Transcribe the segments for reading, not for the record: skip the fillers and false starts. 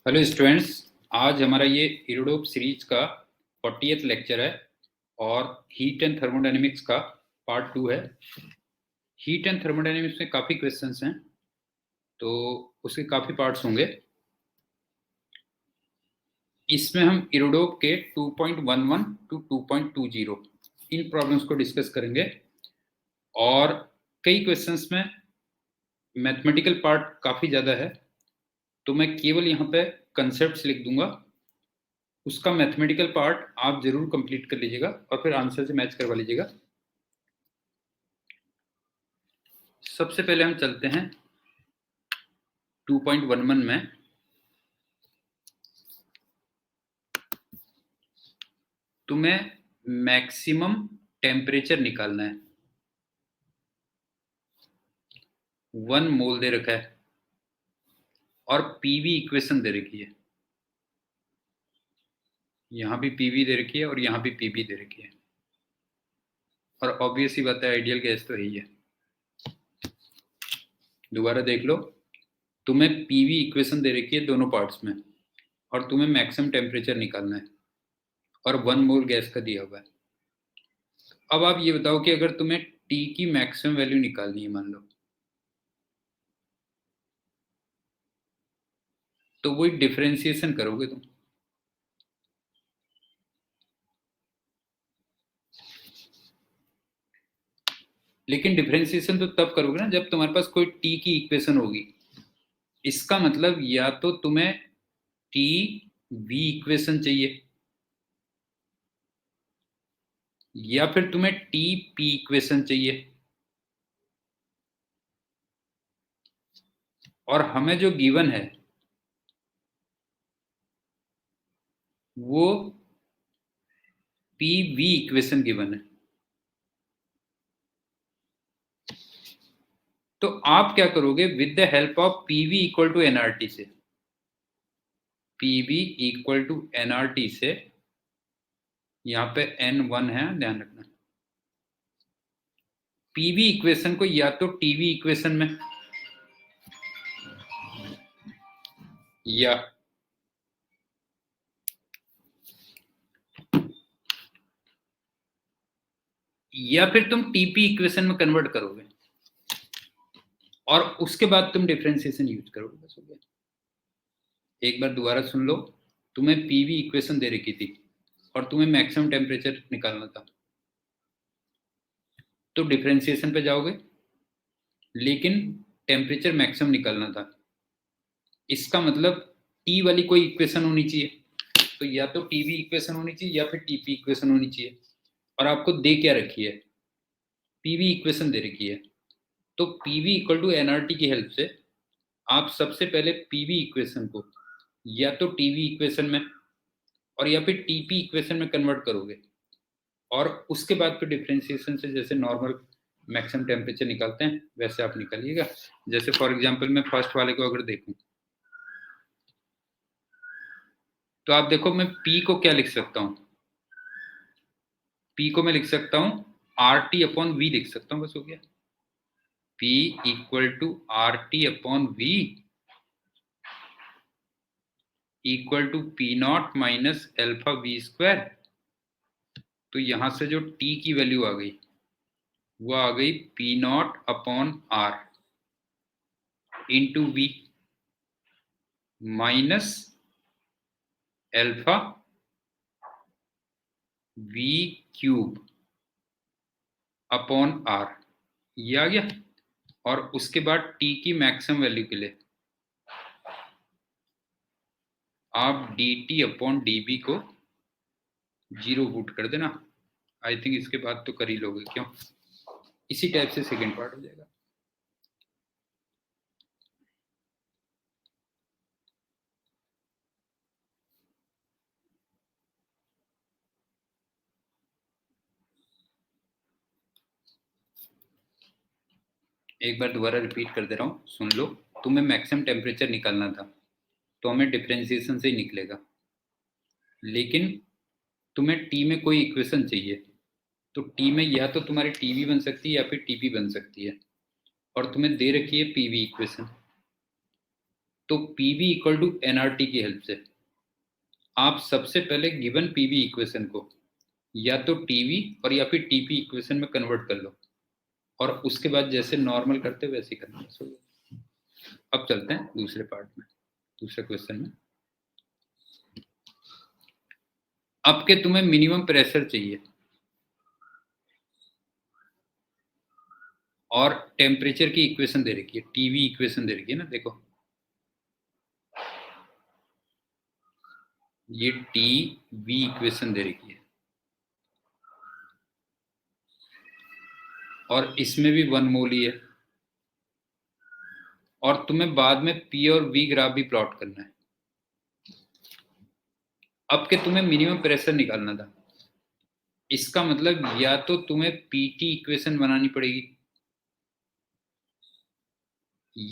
Hello students. आज हमारा ये इरोडोप सीरीज का 40th लेक्चर है और हीट एंड थर्मोडायनेमिक्स का पार्ट 2 है। हीट एंड थर्मोडायनेमिक्स में काफ़ी क्वेश्चंस हैं, तो उसके काफ़ी पार्ट्स होंगे। इसमें हम इरोडोप के 2.11 टू 2.20 इन प्रॉब्लम्स को डिस्कस करेंगे और कई क्वेश्चंस में मैथमेटिकल पार्ट काफ़ी ज़्यादा है, तो मैं केवल यहाँ पे कंसेप्ट्स लिख दूंगा। उसका मैथमेटिकल पार्ट आप जरूर कंप्लीट कर लीजिएगा और फिर आंसर से मैच करवा लीजिएगा। सबसे पहले हम चलते हैं 2.11 में। तुम्हें मैक्सिमम टेम्परेचर निकालना है। 1 मोल दे रखा है और पीवी इक्वेशन दे रखी है। यहां भी पीवी दे रखी है और यहां भी पीवी दे रखी है, और ऑब्वियस ही बात है, आइडियल गैस तो है ही है। दोबारा देख लो, तुम्हें पीवी इक्वेशन दे रखी है दोनों पार्ट्स में और तुम्हें मैक्सिमम टेम्परेचर निकालना है और 1 मोल गैस का दिया हुआ है। अब आप ये बताओ कि अगर तुम्हें टी की मैक्सिमम वैल्यू निकालनी है, मान लो, तो वही डिफरेंशिएशन करोगे तुम। लेकिन डिफरेंशिएशन तो तब करोगे ना जब तुम्हारे पास कोई टी की इक्वेशन होगी। इसका मतलब या तो तुम्हें टी वी इक्वेशन चाहिए या फिर तुम्हें टी पी इक्वेशन चाहिए, और हमें जो गिवन है वो पी वी इक्वेशन गिवन है। तो आप क्या करोगे, with the help of PV equal to NRT से, पीवी इक्वल टू एनआरटी से, यहाँ पे n1 है, ध्यान रखना। पीवी इक्वेशन को या तो टीवी इक्वेशन में या फिर तुम टीपी इक्वेशन में कन्वर्ट करोगे और उसके बाद तुम डिफरेंशिएशन यूज करोगे, बस हो गया। एक बार दोबारा सुन लो, तुम्हें पीवी इक्वेशन दे रखी थी और तुम्हें मैक्सिमम टेम्परेचर निकालना था, तो डिफरेंशिएशन पे जाओगे, लेकिन टेम्परेचर मैक्सिमम निकालना था। इसका मतलब टी वाली कोई इक्वेशन होनी चाहिए, तो या तो टीवी इक्वेशन होनी चाहिए या फिर टीपी इक्वेशन होनी चाहिए। और आपको दे क्या रखी है, पीवी इक्वेशन दे रखी है। तो पीवी इक्वल टू एनआरटी की हेल्प से आप सबसे पहले पीवी इक्वेशन को या तो टीवी इक्वेशन में और या फिर टीपी इक्वेशन में कन्वर्ट करोगे, और उसके बाद फिर डिफरेंशिएशन से जैसे नॉर्मल मैक्सिमम टेम्परेचर निकालते हैं वैसे आप निकालिएगा। जैसे फॉर एग्जांपल मैं फर्स्ट वाले को अगर देखूं, तो आप देखो मैं पी को क्या लिख सकता हूं, पी को मैं लिख सकता हूं आर टी अपॉन वी लिख सकता हूं, बस हो गया। P equal to R T upon V equal to P naught minus alpha V square. तो यहां से जो टी की वैल्यू आ गई वो आ गई P naught upon R into V minus alpha V cube upon R, ये आ गया। और उसके बाद टी की मैक्सिमम वैल्यू के लिए आप D T upon D B को 0 पुट कर देना। आई थिंक इसके बाद तो कर ही लोगे, क्यों? इसी टाइप से सेकेंड पार्ट हो जाएगा। एक बार दोबारा रिपीट कर दे रहा हूँ, सुन लो। तुम्हें मैक्सिमम टेम्परेचर निकालना था तो हमें डिफरेंशिएशन से ही निकलेगा, लेकिन तुम्हें टी में कोई इक्वेशन चाहिए, तो टी में या तो तुम्हारी टीवी बन सकती है या फिर टीपी बन सकती है, और तुम्हें दे रखी है पीवी इक्वेशन। तो पीवी इक्वल टू एनआरटी की हेल्प से आप सबसे पहले गिवन पीवी इक्वेशन को या तो टीवी और या फिर टीपी इक्वेशन में कन्वर्ट कर लो और उसके बाद जैसे नॉर्मल करते वैसे ही करना है। अब चलते हैं दूसरे पार्ट में, दूसरे क्वेश्चन में। अब के तुम्हें मिनिमम प्रेशर चाहिए और टेम्परेचर की इक्वेशन दे रखी है, टीवी इक्वेशन दे रखी है ना, देखो ये टी वी इक्वेशन दे रखी है और इसमें भी 1 मोल ही है और तुम्हें बाद में पी और वी ग्राफ भी प्लॉट करना है। अब के तुम्हें मिनिमम प्रेशर निकालना था, इसका मतलब या तो तुम्हें पीटी इक्वेशन बनानी पड़ेगी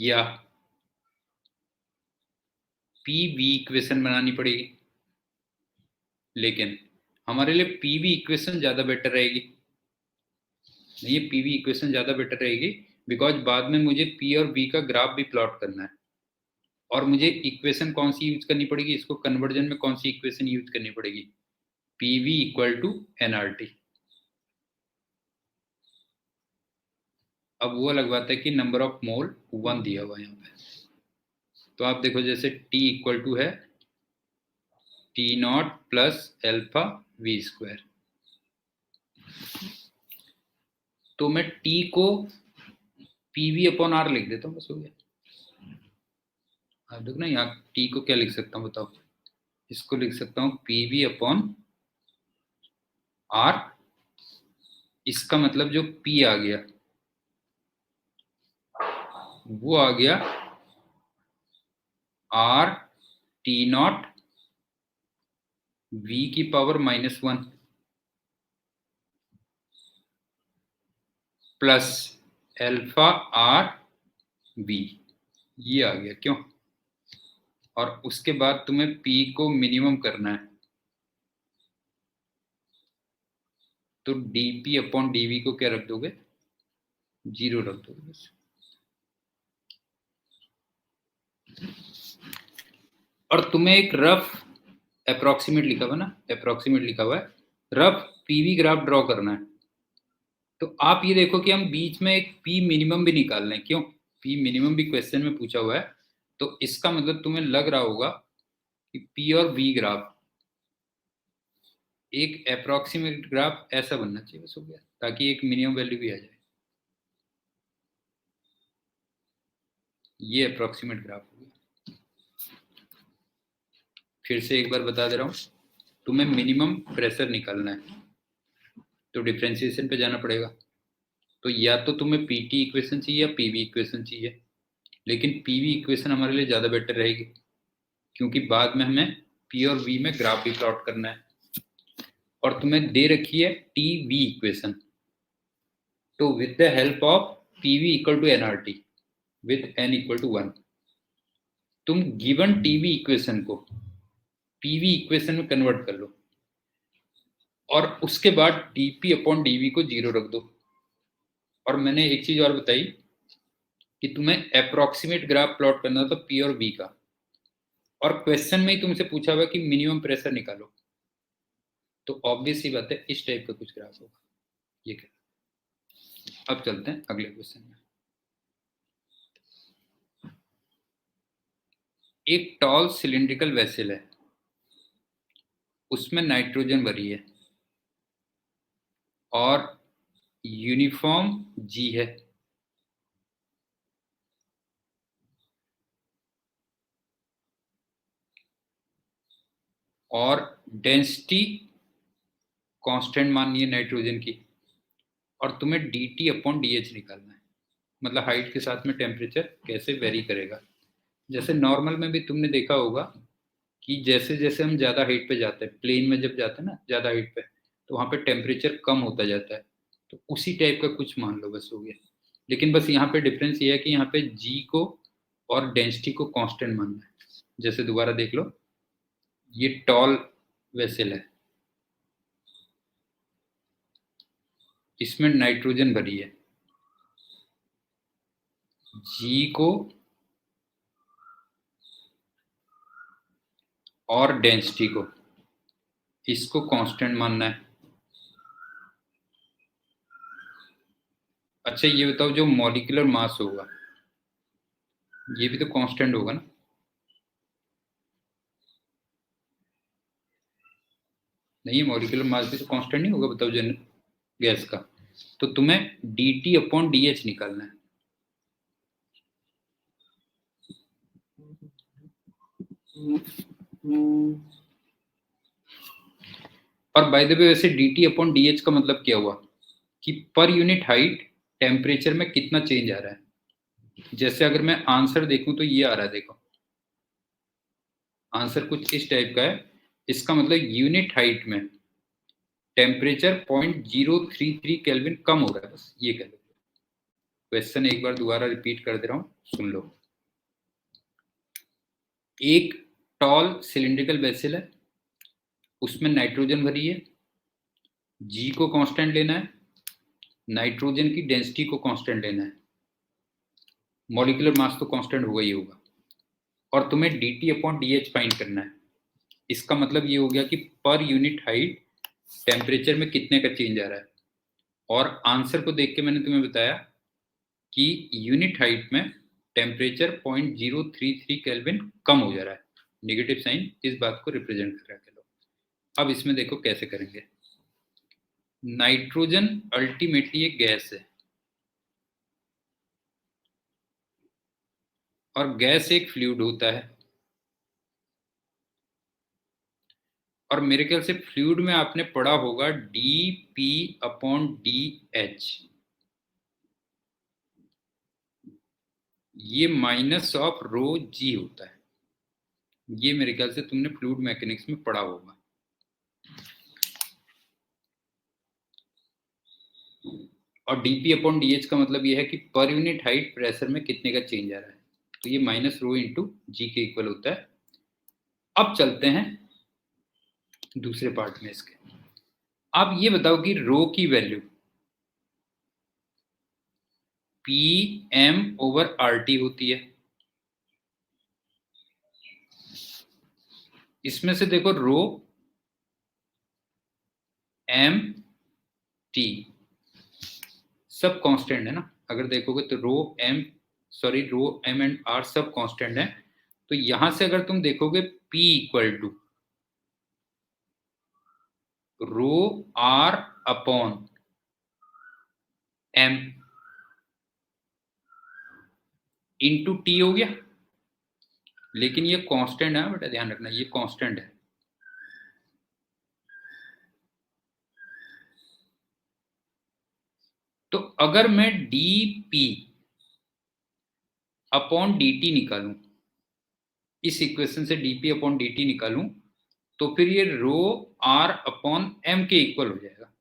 या पीवी इक्वेशन बनानी पड़ेगी, लेकिन हमारे लिए पीवी इक्वेशन ज्यादा बेटर रहेगी। नहीं, ये पीवी इक्वेशन ज्यादा बेटर रहेगी बिकॉज बाद में मुझे पी और वी का ग्राफ भी प्लॉट करना है और मुझे इक्वेशन कौन सी यूज करनी पड़ेगी, इसको कन्वर्जन में कौन सी इक्वेशन यूज करनी पड़ेगी, पीवी इक्वल टू एनआरटी। अब वो लगवाता है कि नंबर ऑफ मोल 1 दिया हुआ है यहाँ पे, तो आप देखो जैसे T इक्वल टू है T0 plus alpha V square, तो मैं T को पीवी अपॉन आर लिख देता हूँ, बस हो गया। आप देखो ना यहाँ T को क्या लिख सकता हूँ बताओ, इसको लिख सकता हूँ पीवी अपॉन आर, इसका मतलब जो P आ गया वो आ गया आर T0 वी की power -1 plus alpha R V, ये आ गया क्यों। और उसके बाद तुम्हें P को मिनिमम करना है, तो dP अपॉन dV को क्या रख दोगे, 0 रख दोगे बस। और तुम्हें एक रफ अप्रोक्सीमेट लिखा हुआ ना, अप्रोक्सीमेट लिखा हुआ है, रफ पीवी ग्राफ ड्रॉ करना है। तो आप ये देखो कि हम बीच में एक पी मिनिमम भी निकाल रहे हैं, क्यों, पी मिनिमम भी क्वेश्चन में पूछा हुआ है, तो इसका मतलब तुम्हें लग रहा होगा कि पी और वी ग्राफ एक अप्रोक्सीमेट ग्राफ ऐसा बनना चाहिए, बस हो गया, ताकि एक मिनिमम वैल्यू भी आ जाए। ये अप्रोक्सीमेट ग्राफ हो गया। फिर से एक बार बता दे रहा हूँ, तुम्हें मिनिमम प्रेशर निकालना है तो डिफरेंशिएशन पे जाना पड़ेगा, तो या तो तुम्हें पीटी इक्वेशन चाहिए या पीवी इक्वेशन चाहिए, लेकिन पीवी इक्वेशन हमारे लिए ज़्यादा बेटर रहेगी क्योंकि बाद में हमें पी और वी में ग्राफ भी प्लॉट करना है। और तुम्हें दे रखी है टी वी इक्वेशन, तो with the help of PV equal to NRT with N equal to 1, तुम गिवन टीवी इक्वेशन को पीवी इक्वेशन में कन्वर्ट कर लो और उसके बाद डीपी अपॉन डीवी को 0 रख दो। और मैंने एक चीज और बताई कि तुम्हें अप्रोक्सीमेट ग्राफ प्लॉट करना था पी और वी का, और क्वेश्चन में ही तुमसे पूछा हुआ कि मिनिमम प्रेशर निकालो, तो ऑब्वियस ही बात है इस टाइप का कुछ ग्राफ होगा ये क्या। अब चलते हैं अगले क्वेश्चन में। एक टॉल सिलिंड्रिकल वेसल है, उसमें नाइट्रोजन भरी है और यूनिफॉर्म जी है, और डेंसिटी कांस्टेंट माननी है नाइट्रोजन की, और तुम्हें D T upon D H निकालना है, मतलब हाइट के साथ में टेम्परेचर कैसे वेरी करेगा। जैसे नॉर्मल में भी तुमने देखा होगा कि जैसे जैसे हम ज़्यादा हाइट पे जाते हैं, प्लेन में जब जाते हैं ना ज़्यादा हाइट पे, तो वहाँ पे टेम्परेचर कम होता जाता है, तो उसी टाइप का कुछ मान लो बस हो गया। लेकिन बस यहाँ पे डिफरेंस ये है कि यहाँ पे जी को और डेंसिटी को कांस्टेंट मानना है। जैसे दोबारा देख लो, ये टॉल वेसल है, इसमें नाइट्रोजन भरी है, जी को और डेंसिटी को, इसको कांस्टेंट मानना है। अच्छा ये बताओ, जो मॉलिक्यूलर मास होगा ये भी तो कांस्टेंट होगा ना? नहीं, मॉलिक्यूलर मास भी तो कांस्टेंट नहीं होगा, बताओ जन गैस का। तो तुम्हें dt अपॉन dh निकालना है। और बाय द वे वैसे dt अपॉन dh का मतलब क्या हुआ कि पर यूनिट हाइट टेम्परेचर में कितना चेंज आ रहा है। जैसे अगर मैं आंसर देखूं तो ये आ रहा है, देखो आंसर कुछ इस टाइप का है। इसका मतलब यूनिट हाइट में टेम्परेचर 0.033 केल्विन कम हो रहा है, बस ये कह लो। क्वेश्चन एक बार दोबारा रिपीट कर दे रहा हूं, सुन लो। एक टॉल सिलिंड्रिकल वेसल है, उसमें नाइट्रोजन भरी है, जी को कांस्टेंट लेना है, नाइट्रोजन की डेंसिटी को कांस्टेंट लेना है, मॉलिक्यूलर मास तो कांस्टेंट होगा ही होगा, और तुम्हें dt अपॉन dh फाइंड करना है। इसका मतलब ये हो गया कि पर यूनिट हाइट टेम्परेचर में कितने का चेंज आ रहा है। और आंसर को देख के मैंने तुम्हें बताया कि यूनिट हाइट में टेम्परेचर 0.033 केल्विन कम हो जा रहा है। नेगेटिव साइन इस बात को रिप्रेजेंट कर रहा है। अब इसमें देखो कैसे करेंगे। नाइट्रोजन अल्टीमेटली एक गैस है और गैस एक फ्लूइड होता है, और मेरे ख्याल से फ्लूइड में आपने पढ़ा होगा dp अपॉन dh, ये माइनस ऑफ रो जी होता है। ये मेरे ख्याल से तुमने फ्लूइड मैकेनिक्स में पढ़ा होगा। और dp अपॉन dh का मतलब ये है कि पर यूनिट हाइट प्रेशर में कितने का चेंज आ रहा है, तो ये माइनस रो इंटू जी के इक्वल होता है। अब चलते हैं दूसरे पार्ट में इसके। आप ये बताओ कि रो की value P M over R T होती है। इसमें से देखो रो एम टी सब कांस्टेंट है ना। अगर देखोगे तो रो एम एंड आर सब कांस्टेंट है। तो यहां से अगर तुम देखोगे P equal to rho R upon M into T हो गया। लेकिन ये कांस्टेंट है बेटा, ध्यान रखना ये कांस्टेंट है। तो अगर मैं dp अपॉन dt निकालूं, इस इक्वेशन से dp अपॉन dt निकालूं, तो फिर ये रो आर अपॉन एम के इक्वल हो जाएगा।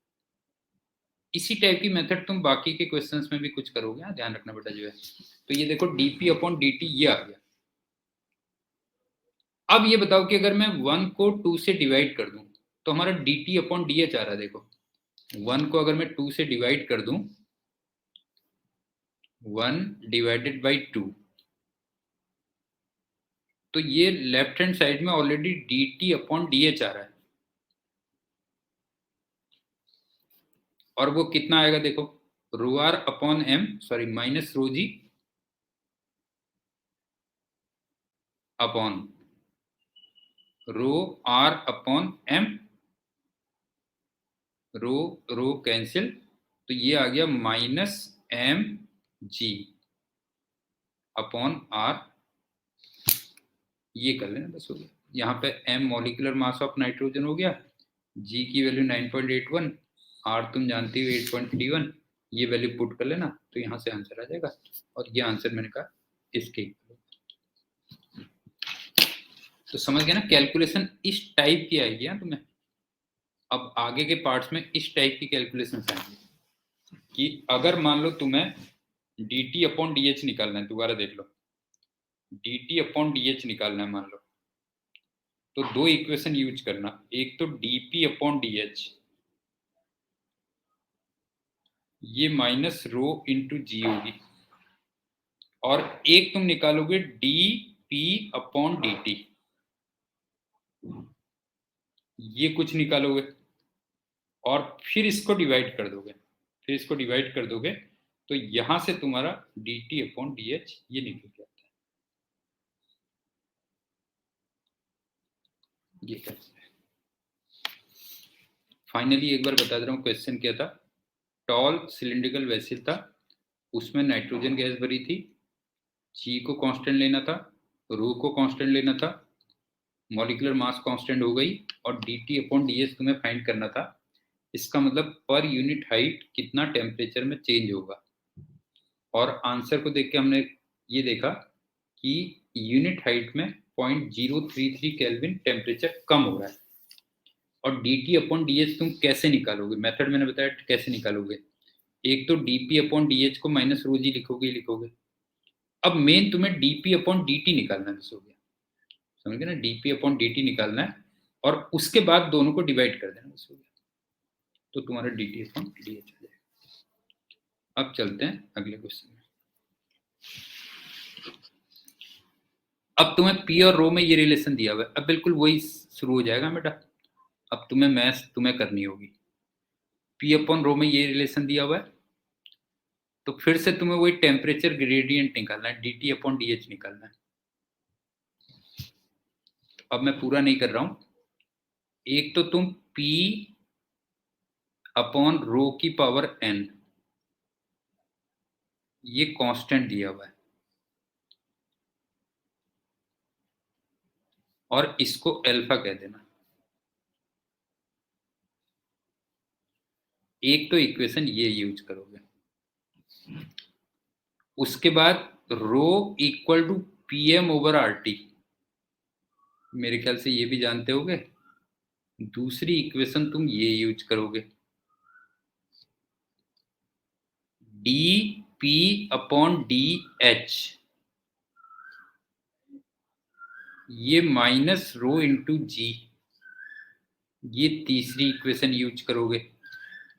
इसी टाइप की मेथड तुम बाकी के क्वेश्चंस में भी कुछ करोगे, हाँ ध्यान रखना बेटा जो है। तो ये देखो dp अपॉन dt ये आ गया। अब ये बताओ कि अगर मैं 1 को 2 से डिवाइड कर दूं तो हमारा dt अपॉन dh आ रहा है। देखो 1 को अगर मैं 2 से डिवाइड कर दूं, 1 डिवाइडेड बाई 2, तो ये लेफ्ट हैंड साइड में ऑलरेडी dt अपॉन dh आ रहा है। और वो कितना आएगा देखो, rho R upon M, sorry minus rho G upon rho R upon M, rho rho cancel, तो ये आ गया minus M G upon R. ये कर लेना बस, हो गया। यहाँ पे M molecular mass of nitrogen हो गया, जी की वैल्यू 9.81, आर तुम जानती हो 8.31। ये वैल्यू पुट कर लेना तो यहाँ से आंसर आ जाएगा। और ये आंसर मैंने कहा इसके। तो समझ गए ना, कैलकुलेशन इस टाइप की आएगी ना तुम्हें। अब आगे के पार्ट्स में इस टाइप की कैलकुलेशन आएंगी कि अगर मान लो तुम्हें dt अपॉन dh निकालना है, दोबारा देख लो, dt अपॉन dh निकालना है मान लो, तो दो इक्वेशन यूज करना। एक तो dp अपॉन dh, ये माइनस रो इंटू जी होगी, और एक तुम निकालोगे dp अपॉन dt। ये कुछ निकालोगे और फिर इसको डिवाइड कर दोगे, तो यहां से तुम्हारा dt अपॉन dh ये निकल के आता है। ये कैसे है? फाइनली एक बार बता दे रहा हूँ क्वेश्चन क्या था। टॉल सिलिंड्रिकल वेसल था, उसमें नाइट्रोजन गैस भरी थी, जी को कांस्टेंट लेना था, रो को कांस्टेंट लेना था, मॉलिक्यूलर मास कांस्टेंट हो गई और dt अपॉन dh तुम्हें फाइंड करना था। इसका मतलब पर यूनिट हाइट कितना टेम्परेचर में चेंज होगा। और आंसर को देख के हमने ये देखा कि यूनिट हाइट में 0.033 केल्विन टेम्परेचर कम हो रहा है। और dt अपॉन dh तुम कैसे निकालोगे, मेथड मैंने बताया कैसे निकालोगे। एक तो dp अपॉन dh को माइनस रो जी लिखोगे। अब मेन तुम्हें dp अपॉन dt निकालना है, हो गया समझ गए ना, dp अपॉन dt निकालना है और उसके बाद दोनों को डिवाइड कर देना, हो गया। तो तुम्हारा dt अपॉन dh आ जाएगा। अब चलते हैं अगले क्वेश्चन में। अब तुम्हें p और रो में ये रिलेशन दिया हुआ है, अब बिल्कुल वही शुरू हो जाएगा बेटा। अब तुम्हें मैथ्स तुम्हें करनी होगी। p अपॉन रो में ये रिलेशन दिया हुआ है, तो फिर से तुम्हें वही टेम्परेचर ग्रेडियंट निकालना है, dt अपॉन dh निकालना है। अब मैं पूरा नहीं कर रहा हूं। एक तो तुम p अपॉन रो की पावर n, ये कांस्टेंट दिया हुआ है और इसको अल्फा कह देना। एक तो इक्वेशन ये यूज करोगे। उसके बाद rho equal to pm over RT, मेरे ख्याल से ये भी जानते होगे। दूसरी इक्वेशन तुम ये यूज करोगे, dp अपॉन dh, ये माइनस रो इंटू जी, ये तीसरी इक्वेशन यूज करोगे।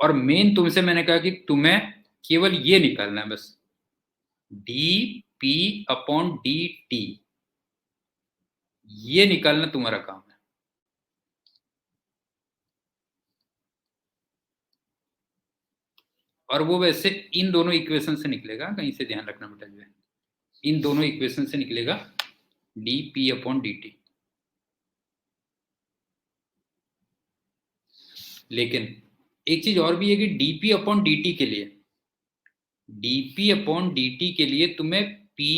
और मेन तुमसे मैंने कहा कि तुम्हें केवल ये निकालना है बस, dp अपॉन dt, ये निकालना तुम्हारा काम है। और वो वैसे इन दोनों इक्वेशन से निकलेगा, कहीं से ध्यान रखना बेटा, जो है इन दोनों इक्वेशन से निकलेगा dp अपॉन dt। लेकिन एक चीज और भी है कि dp अपॉन dt के लिए, dp अपॉन dt के लिए तुम्हें p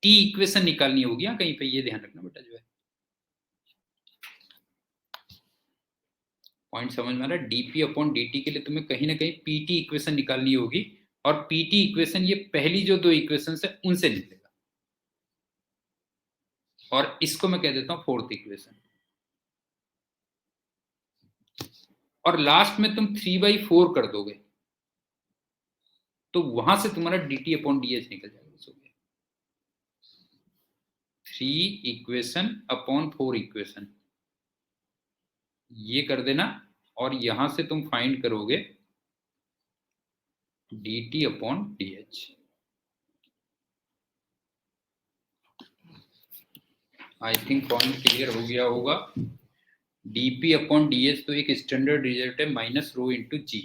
t इक्वेशन निकालनी होगी। कहीं पे ये ध्यान रखना बेटा, जो है पॉइंट समझ में आ रहा है। dp अपॉन dt के लिए तुम्हें कहीं ना कहीं pt इक्वेशन निकालनी होगी और pt इक्वेशन ये पहली जो दो इक्वेशन है उनसे निकलेगा। और इसको मैं कह देता हूं फोर्थ इक्वेशन। और लास्ट में तुम 3/4 कर दोगे तो वहां से तुम्हारा dt अपॉन dh निकल जाएगा। 3 इक्वेशन अपॉन 4 इक्वेशन ये कर देना और यहां से तुम फाइंड करोगे dt अपॉन dh। आई थिंक पॉइंट क्लियर हो गया होगा। dp अपॉन dh तो एक स्टैंडर्ड रिजल्ट है माइनस रो इंटू जी।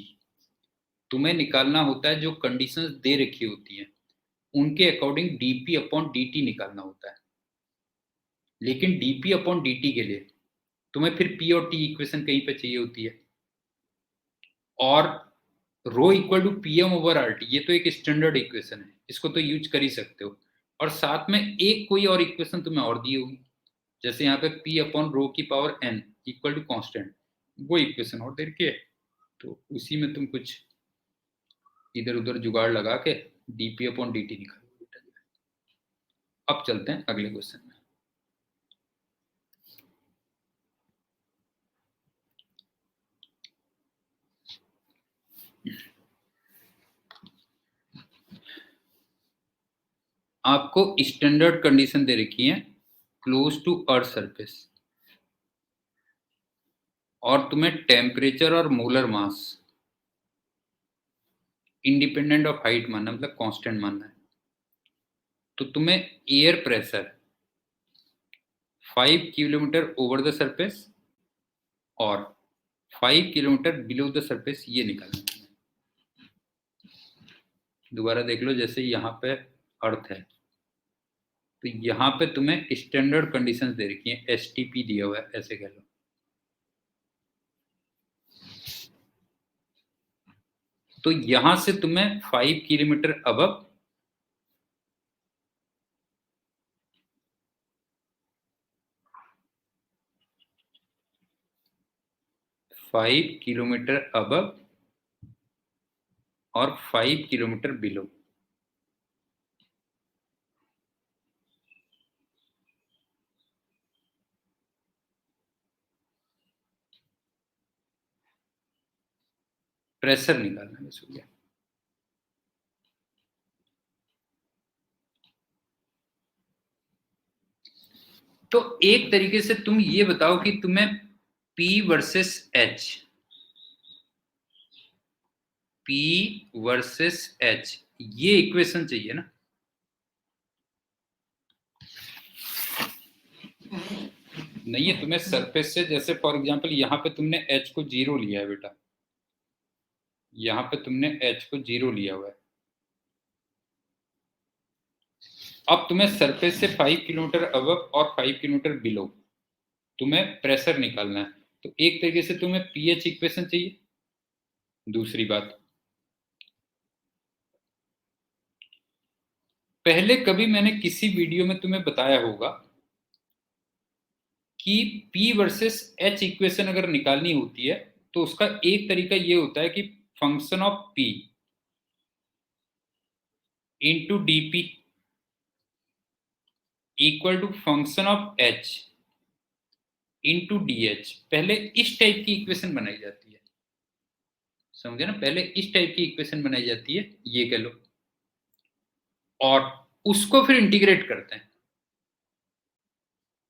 तुम्हें निकालना होता है जो कंडीशंस दे रखी होती हैं उनके अकॉर्डिंग dp अपॉन dt निकालना होता है। लेकिन dp अपॉन dt के लिए तुम्हें फिर p और t इक्वेशन कहीं पे चाहिए होती है। और rho equal to pm over RT, ये तो एक स्टैंडर्ड इक्वेशन है, इसको तो यूज कर ही सकते हो। और साथ में एक कोई और इक्वेशन तुम्हें और दी होगी, जैसे यहाँ पे p अपॉन रो की power n equal to constant, वो इक्वेशन और दे रखी है। तो उसी में तुम कुछ इधर उधर जुगाड़ लगा के dp अपॉन dt निकालो। अब चलते हैं अगले क्वेश्चन में। आपको स्टैंडर्ड कंडीशन दे रखी है क्लोज टू अर्थ सरफेस, और तुम्हें टेम्परेचर और molar mass independent of height मानना, मतलब कांस्टेंट मानना है। तो तुम्हें air pressure 5 kilometre over the surface और 5 किलोमीटर बिलो द सरफेस, ये निकालना है। दोबारा देख लो, जैसे यहाँ पे अर्थ है तो यहाँ पे तुम्हें स्टैंडर्ड कंडीशंस दे रखी है, STP दिया हुआ है, ऐसे कह लो। तो यहां से तुम्हें 5 किलोमीटर अबव 5 किलोमीटर अबव और 5 किलोमीटर बिलो। प्रेशर निकालना है बस, हो गया। तो एक तरीके से तुम ये बताओ कि तुम्हें P versus H, P versus H, ये इक्वेशन चाहिए ना। नहीं है तुम्हें सरफेस से, जैसे फॉर एग्जांपल यहाँ पे तुमने H को 0 लिया है बेटा, यहाँ पे तुमने H को 0 लिया हुआ है। अब तुम्हें सरफेस से 5 किलोमीटर अबव और 5 किलोमीटर बिलो तुम्हें प्रेशर निकालना है। तो एक तरीके से तुम्हें पीएच इक्वेशन चाहिए। दूसरी बात, पहले कभी मैंने किसी वीडियो में तुम्हें बताया होगा कि P वर्सेस H इक्वेशन अगर निकालनी होती है तो उसका एक तरीका ये होता है कि function of P into DP equal to function of H into DH। पहले इस टाइप की इक्वेशन बनाई जाती है, समझे ना, पहले इस टाइप की इक्वेशन बनाई जाती है, ये कह लो, और उसको फिर इंटीग्रेट करते हैं,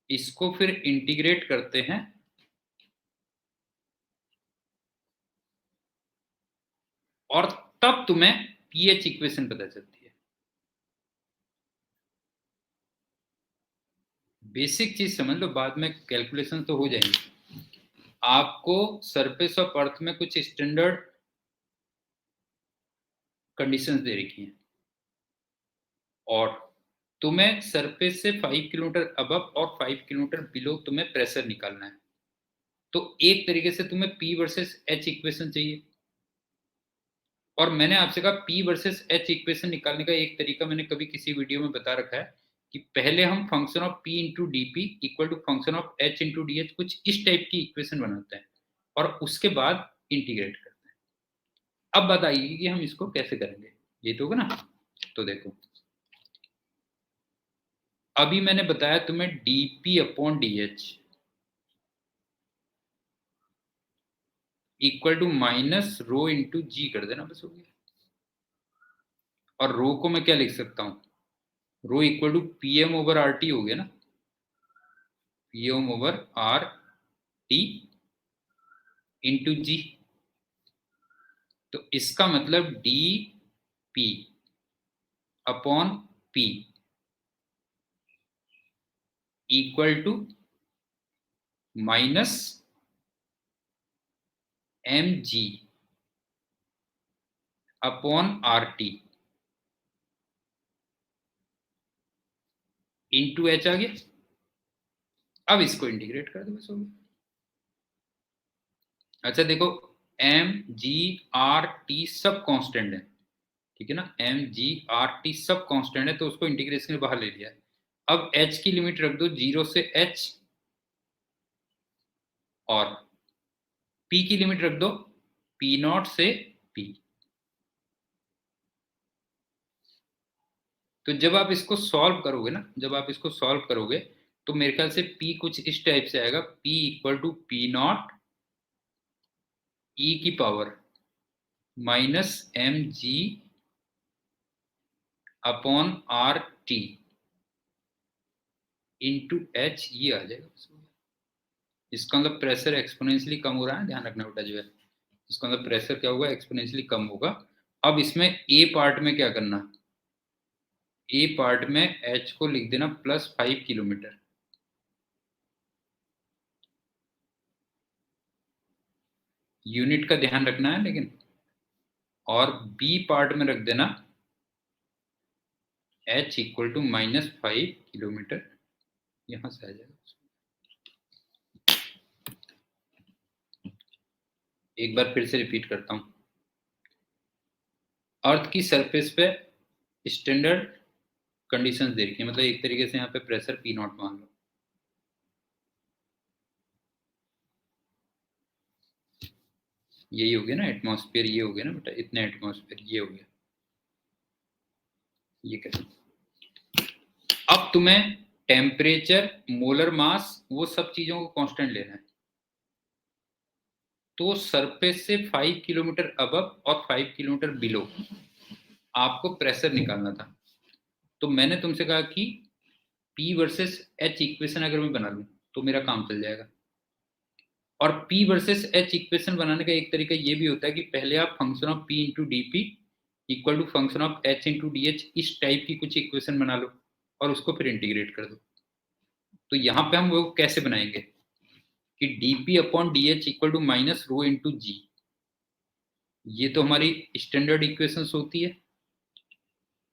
इसको फिर इंटीग्रेट करते हैं और तब तुम्हें पीएच इक्वेशन पता चलती है। बेसिक चीज समझ लो, बाद में कैलकुलेशन तो हो जाएंगे। आपको सरफेस ऑफ अर्थ में कुछ स्टैंडर्ड कंडीशंस दे रखी हैं और तुम्हें सरफेस से 5 किलोमीटर अबव और 5 किलोमीटर बिलो तुम्हें प्रेशर निकालना है। तो एक तरीके से तुम्हें P वर्सेस H इक्वेशन चाहिए, और मैंने आपसे कहा P वर्सेस H इक्वेशन निकालने का एक तरीका मैंने कभी किसी वीडियो में बता रखा है कि पहले हम function of P into DP equal to function of H into DH, कुछ इस टाइप की इक्वेशन बनाते हैं और उसके बाद इंटीग्रेट करते हैं। अब बात आएगी कि हम इसको कैसे करेंगे, ये तो होगा ना। तो देखो, अभी मैंने बताया तुम्हें DP upon DH equal to minus rho into G कर देना, बस हो गया। और रो को मैं क्या लिख सकता हूं, rho equal to PM over RT हो गया ना, PM ओवर RT इंटू जी। तो इसका मतलब DP upon P equal to minus mg upon RT into H आ गया। अब इसको इंटीग्रेट कर दो, बस हो गया। अच्छा देखो, mg/RT सब कांस्टेंट है, ठीक है ना, mg/RT सब कांस्टेंट है, तो उसको इंटीग्रेशन के बाहर ले लिया। अब h की लिमिट रख दो 0 से h और p की लिमिट रख दो P0 से p। तो जब आप इसको सॉल्व करोगे ना, जब आप इसको सॉल्व करोगे तो मेरे ख्याल से p कुछ इस टाइप से आएगा, p equal to P0 e की power minus mg upon RT into H, ये आ जाएगा। इसका मतलब प्रेशर एक्सपोनेंशियली कम हो रहा है, ध्यान रखना बेटा जो है, इसका मतलब प्रेशर क्या होगा, एक्सपोनेंशियली कम होगा। अब इसमें ए पार्ट में क्या करना, ए पार्ट में H को लिख देना +5 किलोमीटर। यूनिट का ध्यान रखना है लेकिन, और बी पार्ट में रख देना h इक्वल टू -5 किलोमीटर, यहां से आ जाएगा। एक बार फिर से रिपीट करता हूं, अर्थ की सरफेस पे स्टैंडर्ड कंडीशंस दे रखी है, मतलब एक तरीके से यहाँ पे प्रेशर P नॉट मान लो। यही हो गया ना एटमॉस्फेयर, ये हो गया ना बेटा, इतने एटमॉस्फेयर, ये हो गया, ये कैसे। अब तुम्हें टेम्परेचर, मोलर मास, वो सब चीजों को कांस्टेंट लेना है। तो सरफेस से 5 किलोमीटर अबव और 5 किलोमीटर बिलो आपको प्रेशर निकालना था। तो मैंने तुमसे कहा कि P वर्सेस H इक्वेशन अगर मैं बना लूं तो मेरा काम चल जाएगा। और P वर्सेस H इक्वेशन बनाने का एक तरीका ये भी होता है कि पहले आप function of P into D P equal to function of H into D H, इस टाइप की कुछ इक्वेशन बना लो और उसको फिर इंटीग्रेट कर दो। तो यहाँ पे हम वो कैसे बनाएंगे कि dp upon D H equal to minus rho into G, ये तो हमारी स्टैंडर्ड इक्वेशन होती है।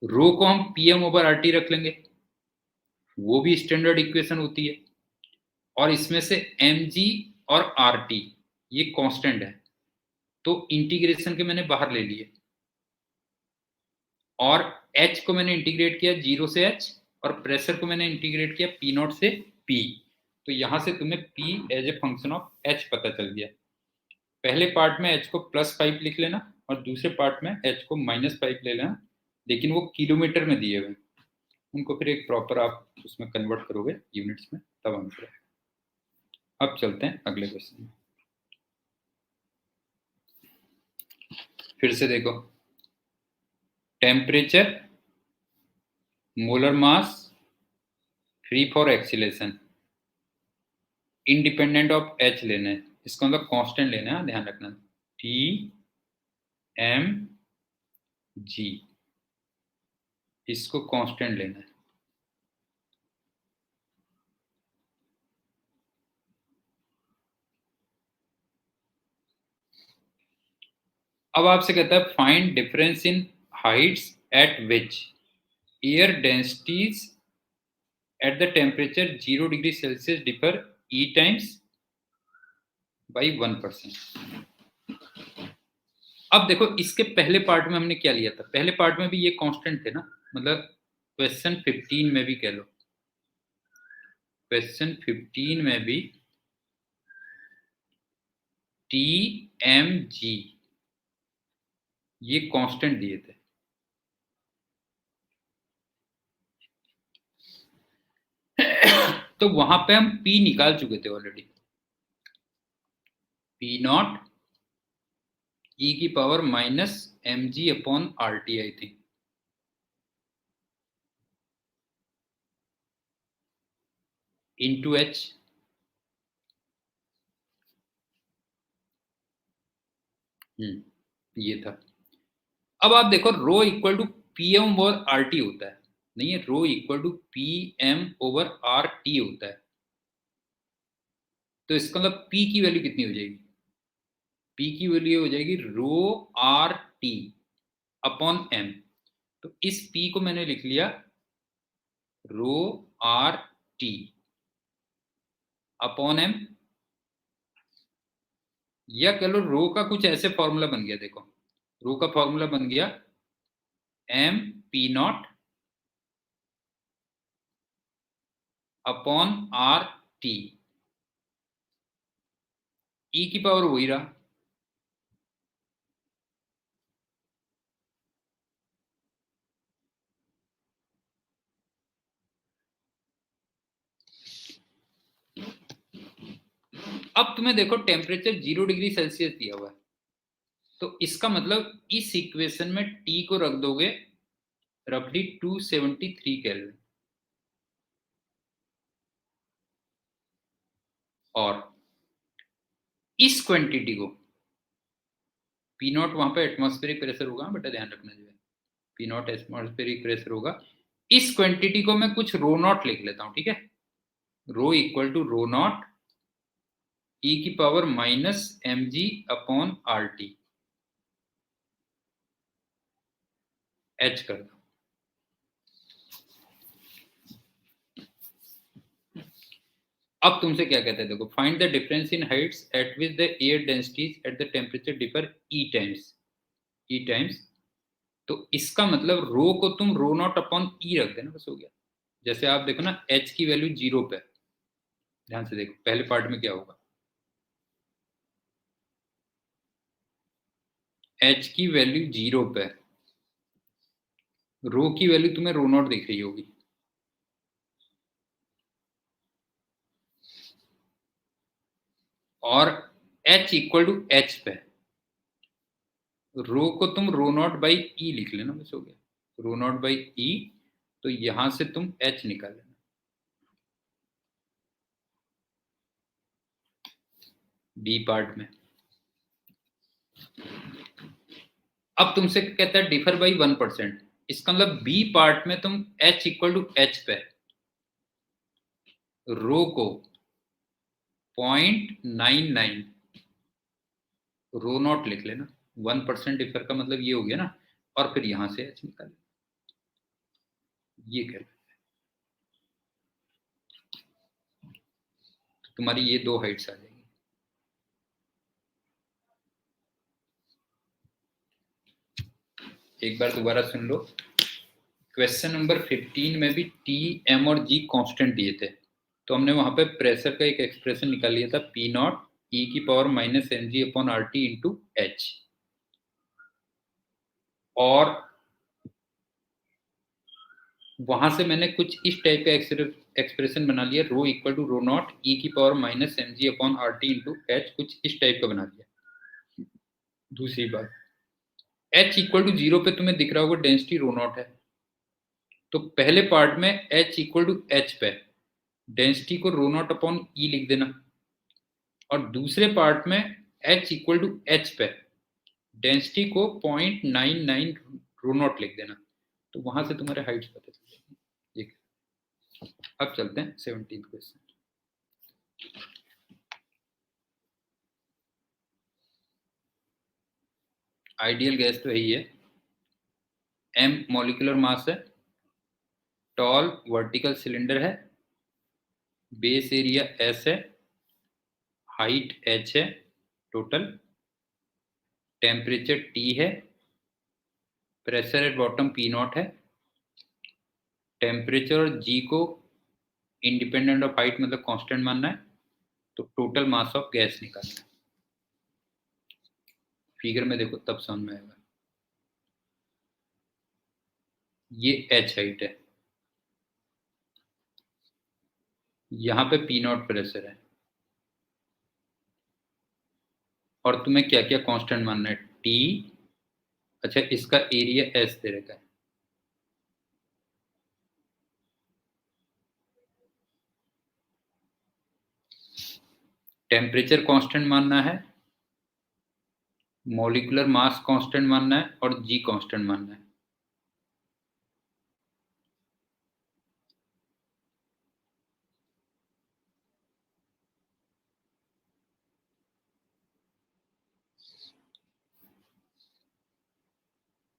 रो को हम pm ओवर आर रख लेंगे, वो भी स्टैंडर्ड इक्वेशन होती है। और इसमें से mg और rt ये कांस्टेंट है, तो इंटीग्रेशन के मैंने बाहर ले लिए। और h को मैंने इंटीग्रेट किया 0 से h, और प्रेशर को मैंने इंटीग्रेट किया P नॉट से P। तो यहां से तुम्हें P as a function of h पता चल गया। पहले पार्ट में h को +5 लिख लेना और दूसरे पार्ट में h को -5 ले लेना, लेकिन वो किलोमीटर में दिए हुए, उनको फिर एक प्रॉपर आप उसमें कन्वर्ट करोगे यूनिट्स में, तब आंसर है। अब चलते हैं अगले क्वेश्चन में। फिर से देखो, temperature, molar mass, free for acceleration, independent of h लेना है, इसका मतलब कांस्टेंट लेना है, ध्यान रखना। T m g, इसको कांस्टेंट लेना है। अब आपसे कहता है find difference in Heights eight which air densities at the temperature 0 degree Celsius differ E times by 1%। अब देखो, इसके पहले पार्ट में हमने क्या लिया था, पहले पार्ट में भी ये कांस्टेंट थे ना, मतलब क्वेश्चन 15 में भी कह लो, क्वेश्चन 15 में भी TmG ये कांस्टेंट दिए थे। तो वहां पे हम P निकाल चुके थे ऑलरेडी, P नॉट E की पावर -mg अपॉन RT आई थी। इंटू H, ये था। अब आप देखो, rho equal to PM over RT होता है, नहीं है, rho equal to PM over RT होता है। तो इसका मतलब P की वैल्यू कितनी हो जाएगी, P की वैल्यू हो जाएगी रो RT अपॉन M। तो इस P को मैंने लिख लिया रो RT अपॉन M, या कह लो रो का कुछ ऐसे फॉर्मूला बन गया। देखो, रो का फॉर्मूला बन गया M P not upon RT, E की पावर वही रहा। अब तुम्हें देखो, टेम्परेचर 0 डिग्री सेल्सियस दिया हुआ है, तो इसका मतलब इस इक्वेशन में T को रख दोगे रफली 273 केल्विन, और इस क्वांटिटी को P नॉट, वहां पे एटमॉस्फेरिक प्रेशर होगा, बेटा ध्यान रखना जो है, P नॉट एटमॉस्फेरिक प्रेशर होगा। इस क्वांटिटी को मैं कुछ रो नॉट लिख लेता हूं, ठीक है, rho equal to rho naught E की power minus mg upon RT h कर दो। अब तुमसे क्या कहते हैं, देखो find the difference in Heights eight which the air densities at the temperature differ E times. तो इसका मतलब रो को तुम रो नॉट अपॉन ई रख देना, बस हो गया। जैसे आप देखो ना h की वैल्यू 0 पे, ध्यान से देखो पहले पार्ट में क्या होगा, h की वैल्यू 0 पे, रो की वैल्यू तुम्हें रो नॉट दिख रही होगी, और h इक्वल टू एच पे, रो को तुम रो नॉट बाई ई लिख लेना, बस हो गया। रो नॉट बाई ई, तो यहां से तुम h निकाल लेना। बी पार्ट में अब तुमसे कहता है डिफर बाई 1%। इसका मतलब बी पार्ट में तुम h इक्वल टू एच पे रो को 0.99 रो नॉट लिख लेना। 1% डिफर का मतलब ये हो गया ना, और फिर यहां से h निकाल लेना। ये कह तो तुम्हारी ये दो हाइट्स आ जाएगी। एक बार दोबारा सुन लो। क्वेश्चन नंबर 15 में भी टी, एम और जी कांस्टेंट दिए थे, तो हमने वहां पे प्रेशर का एक एक्सप्रेशन निकाल लिया था, पी नॉट ई की power minus M G upon R T into H. और वहां से मैंने कुछ इस टाइप का एक्सप्रेशन बना लिया, rho equal to rho naught E की power minus M G upon R T into H, कुछ इस टाइप का बना दिया। दूसरी बात, एच इक्वल टू 0 पे तुम्हें दिख रहा होगा डेंसिटी रो नॉट है, तो पहले पार्ट में एच इक्वल टू एच पे डेंसिटी को रो नॉट अपॉन ई लिख देना, और दूसरे पार्ट में एच इक्वल टू एच पे डेंसिटी को 0.99 रो नॉट लिख देना, तो वहां से तुम्हारे हाइट्स पता चल जाएगी। अब चलते हैं 17th क्वेश्चन। आइडियल गैस तो यही है, m मॉलिक्यूलर मास है, टॉल वर्टिकल सिलेंडर है, बेस एरिया s है, हाइट h है, टोटल टेम्परेचर T है, pressure at bottom P not है, टेम्परेचर और G को इंडिपेंडेंट ऑफ हाइट मतलब कांस्टेंट मानना है, तो टोटल मास ऑफ गैस निकालना है। फिगर में देखो तब समझ में आएगा। ये h हाइट है, यहाँ पे P नॉट प्रेशर है, और तुम्हें क्या क्या कांस्टेंट मानना है, T, अच्छा इसका एरिया S दे रखा है, टेम्परेचर कांस्टेंट मानना है, मॉलिक्यूलर मास कांस्टेंट मानना है, और G कांस्टेंट मानना है।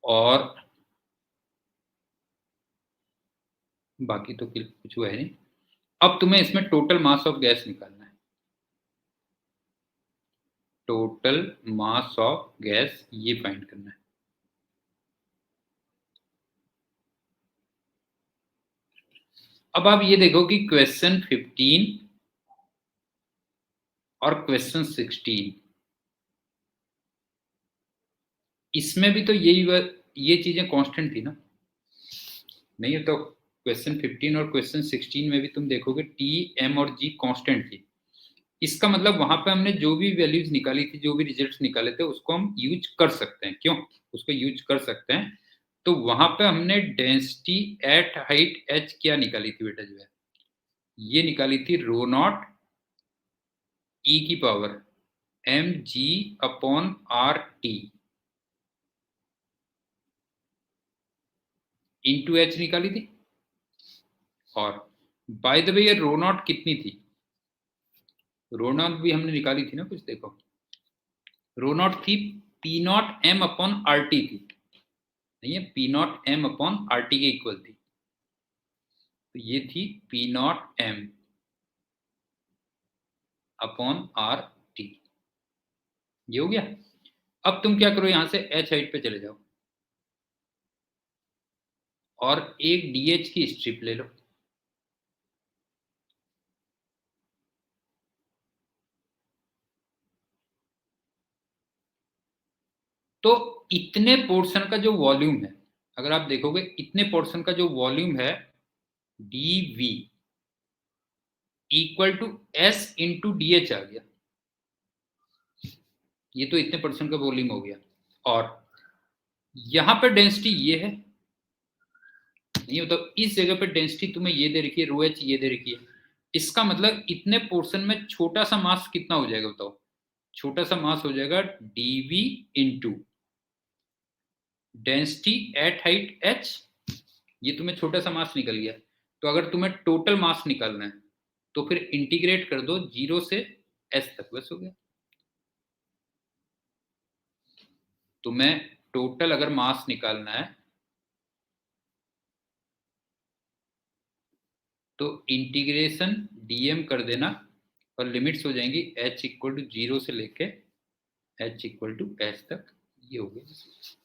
और बाकी तो कुछ हुआ है नहीं। अब तुम्हें इसमें टोटल मास ऑफ गैस निकालना है, टोटल मास ऑफ गैस ये फाइंड करना है। अब आप ये देखो कि क्वेश्चन 15 और क्वेश्चन 16, इसमें भी तो ये चीजें कांस्टेंट थी ना, नहीं है तो क्वेश्चन 15 और क्वेश्चन 16 में भी तुम देखोगे टी, एम और जी कांस्टेंट थी। इसका मतलब वहां पे हमने जो भी वैल्यूज निकाली थी, जो भी रिजल्ट्स निकाले थे, उसको हम यूज कर सकते हैं। क्यों उसको यूज कर सकते हैं, तो वहां पे हमने डेंसिटी एट हाइट एच क्या निकाली थी बेटा, जो है ये निकाली थी रो नॉट ई की power M G upon R T into H निकाली थी। और बाय द वे ये रो नॉट कितनी थी, 0.99 रो नॉट भी हमने निकाली थी ना कुछ, देखो रो नॉट थी P naught M upon R T थी, नहीं है, P naught M upon R T के इक्वल थी, तो ये थी P naught M upon R T, ये हो गया। अब तुम क्या करो, यहां से एच हाइट पे चले जाओ और एक डी एच की स्ट्रिप ले लो, तो इतने पोर्शन का जो वॉल्यूम है, अगर आप देखोगे इतने पोर्शन का जो वॉल्यूम है D V equal to S into D H आ गया, ये तो इतने परसेंट का वॉल्यूम हो गया। और यहां पर डेंसिटी ये है, नहीं मतलब इस जगह पे डेंसिटी तुम्हें ये दे रखी है, रो एच ये दे रखी है, इसका मतलब इतने पोर्शन में छोटा सा मास कितना हो जाएगा बताओ, छोटा सा मास हो जाएगा dv into density at height h, ये तुम्हें छोटा सा मास निकल गया। तो अगर तुम्हें टोटल मास निकालना है तो फिर इंटीग्रेट कर दो 0 से s तक, बस हो गया। तुम्हें टोटल अगर मास निकालना है तो इंटीग्रेशन dm कर देना और लिमिट्स हो जाएंगी h इक्वल टू 0 से लेके h इक्वल टू h तक, ये हो गया।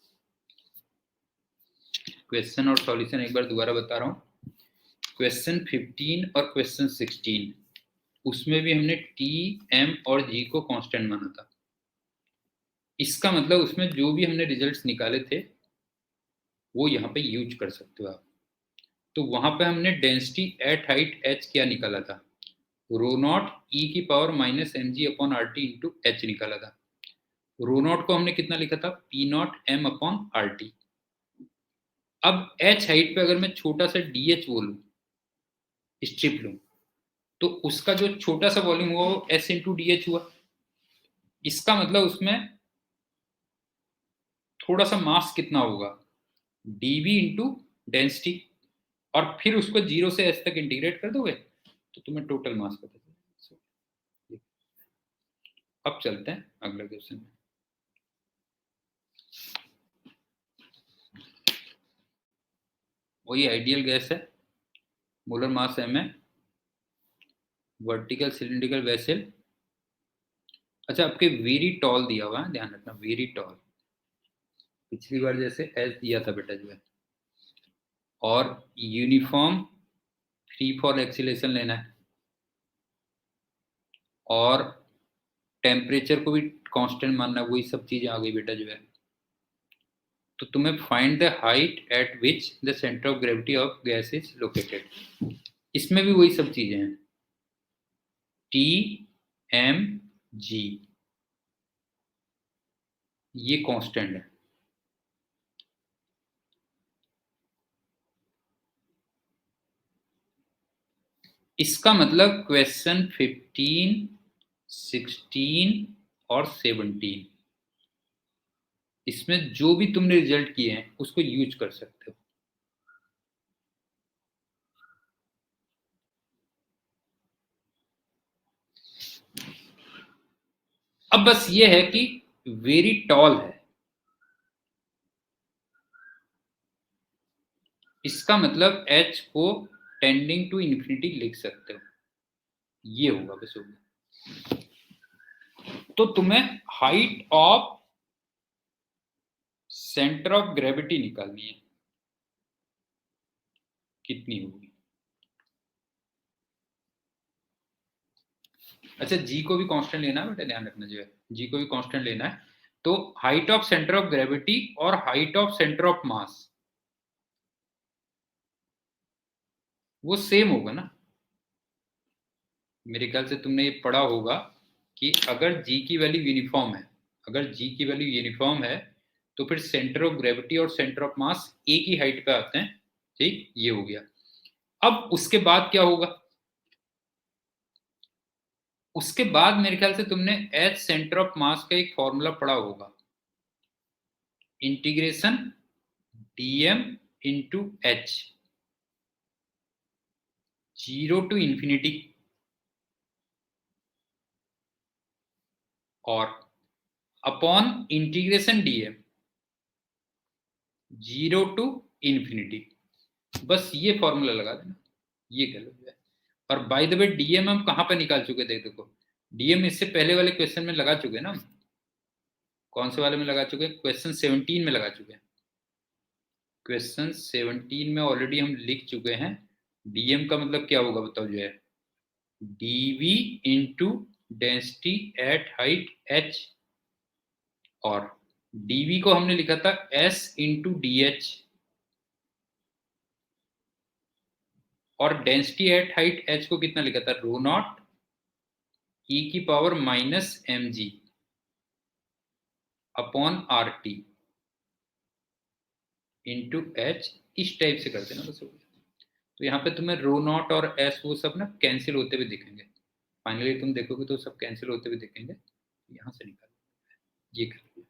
क्वेश्चन और सॉल्यूशन एक बार दोबारा बता रहा हूँ, क्वेश्चन 15 और क्वेश्चन 16 उसमें भी हमने टी एम और जी को कांस्टेंट माना था, इसका मतलब उसमें जो भी हमने रिजल्ट्स निकाले थे वो यहाँ पे यूज कर सकते हो आप। तो वहां पे हमने डेंसिटी एट हाइट एच क्या निकाला था, रो नॉट ई की power minus M G upon R T into H निकाला था। रो नॉट को हमने कितना लिखा था, P naught M upon R T. अब एच हाइट पे अगर मैं छोटा सा डी एच बोलूं, स्ट्रिप लूं, तो उसका जो छोटा सा वॉल्यूम हुआ वो एस इंटू डी एच हुआ, इसका मतलब उसमें थोड़ा सा मास कितना होगा, डीवी इंटू डेंसिटी, और फिर उसको 0 से एस तक इंटीग्रेट कर दोगे तो तुम्हें टोटल मास पता चलेगा। अब चलते हैं अगले क्वेश्चन में। वही आइडियल गैस है, मोलर मास एम है, वर्टिकल सिलिंड्रिकल वेसल। अच्छा, आपके वेरी टॉल दिया हुआ है, ध्यान रखना वेरी टॉल, पिछली बार जैसे एस दिया था बेटा जो है, और यूनिफॉर्म फ्री फॉल एक्सीलेशन लेना है, और टेम्परेचर को भी कांस्टेंट मानना है, वही सब चीजें आ गई बेटा जो है। तो तुम्हें find the height eight which the centre of gravity of gas is located, इसमें भी वही सब चीजें हैं, टी एम जी, ये कांस्टेंट है। इसका मतलब क्वेश्चन 15, 16 और 17 इसमें जो भी तुमने रिजल्ट किए हैं उसको यूज कर सकते हो। अब बस ये है कि वेरी टॉल है, इसका मतलब h को टेंडिंग टू इंफिनिटी लिख सकते हो, ये होगा, बस होगा। तो तुम्हें height of centre of gravity निकालनी है, कितनी होगी। अच्छा, जी को भी कांस्टेंट लेना है बेटा, ध्यान रखना जो है, जी को भी कांस्टेंट लेना है। तो height of centre of gravity और height of centre of mass वो सेम होगा ना, मेरे ख्याल से तुमने ये पढ़ा होगा कि अगर जी की वैल्यू यूनिफॉर्म है, अगर जी की वैल्यू यूनिफॉर्म है तो फिर सेंटर ऑफ ग्रेविटी और सेंटर ऑफ मास एक ही हाइट पे आते हैं, ठीक, ये हो गया। अब उसके बाद क्या होगा, उसके बाद मेरे ख्याल से तुमने एच सेंटर ऑफ मास का एक फॉर्मूला पढ़ा होगा, integration DM into H, 0 to infinity, और upon integration DM 0 to infinity, बस ये फॉर्मूला लगा देना, ये कर लो। और बाय द वे डीएम हम कहां पे निकाल चुके थे, देखो डीएम इससे पहले वाले क्वेश्चन में लगा चुके ना, कौन से वाले में लगा चुके, क्वेश्चन 17 में लगा चुके हैं। क्वेश्चन 17 में ऑलरेडी हम लिख चुके हैं। डीएम का मतलब क्या होगा बताओ, जो है DV into density at height H, और डीवी को हमने लिखा था एस इंटू डी एच, और डेंसिटी एट हाइट एच को कितना लिखा था, रो नॉट ई की power minus M G upon R T into H, इस टाइप से करते ना बस। तो यहाँ पे तुम्हें रो नॉट और एस वो सब ना कैंसिल होते हुए दिखेंगे, फाइनली तुम देखोगे तो सब कैंसिल होते हुए दिखेंगे। यहाँ से निकालो, ये कर लो,